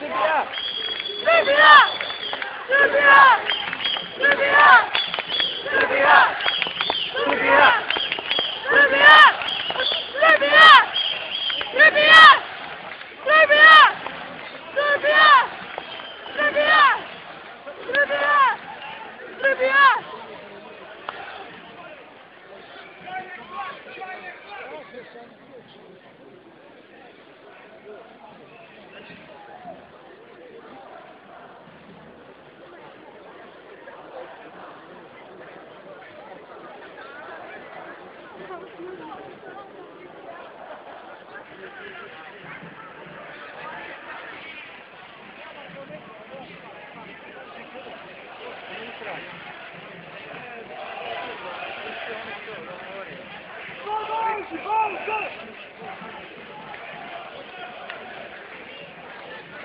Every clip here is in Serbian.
Srbija! Srbija! Srbija! Srbija! Srbija! Srbija! Srbija! Srbija! Srbija! Srbija! Srbija! Srbija! Srbija!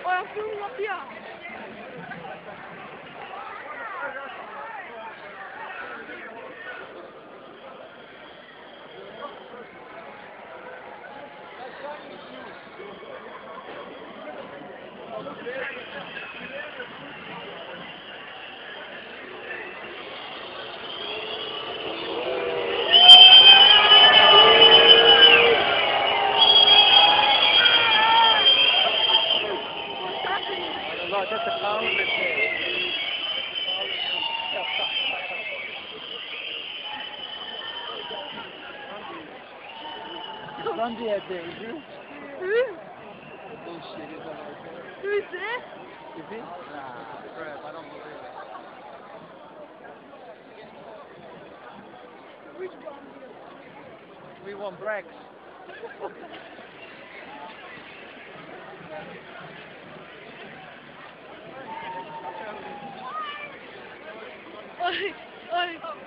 Olha, filme uma piada. Just a pound of Sunday at Daisy. Who? Bullshit is on there. Who's this? Is he? Nah, Trev, I don't believe it. Which one? We won Brex.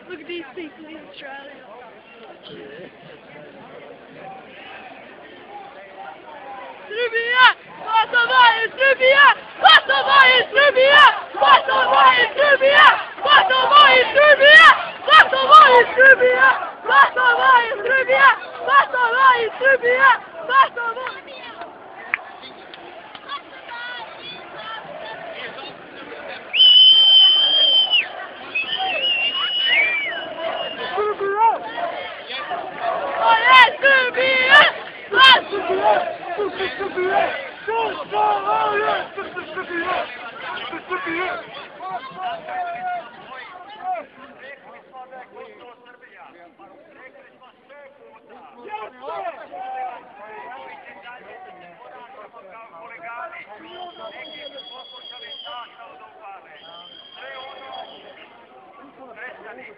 Look at these people in Australia. Srbija! Kosovo je Srbija! Kosovo je Srbija! Kosovo je Srbija! Kosovo je Srbija! Kosovo je Srbija! Kosovo je Srbija! Kosovo je Srbija! Kosovo je Srbija!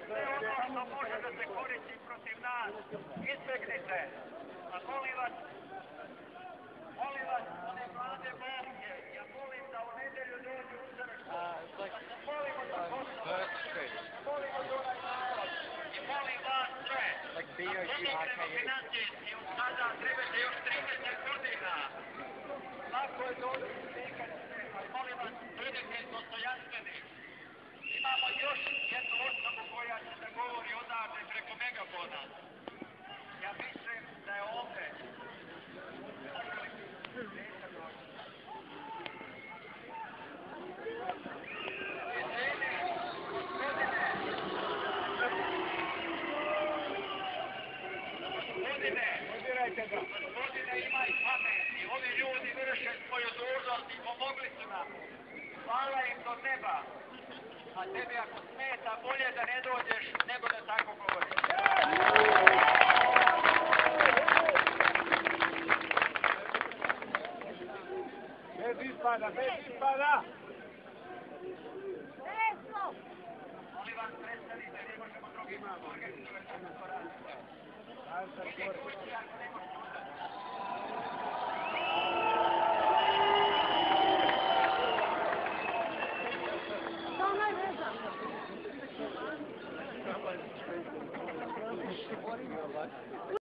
Sve ono što može da se koristi protiv nas, izbegnite. A molim vas, one mlade momke, ja molim da u nedelju dođu u crkvu. Molimo za Kosovo, molimo za onaj narod i molim vas sve. Pomognemo financijski, od sada trebate još 30 godina. Lako je doći nekad, molim vas, budite dostojanstveni. Imamo još jednu osobu koja će da govori odavde preko megafona. Ja mislim da je ovde. Gospodine, imaj pameti. Ovi ljudi vrše svoju dužnost i pomogli su nam. Hvala im do neba. A tebi ako smeta, bolje da ne dođeš nego da tako govoriš. Bez ispada, bez ispada! Molim vas, prestanite, ne možemo drugima organizovati tako radi.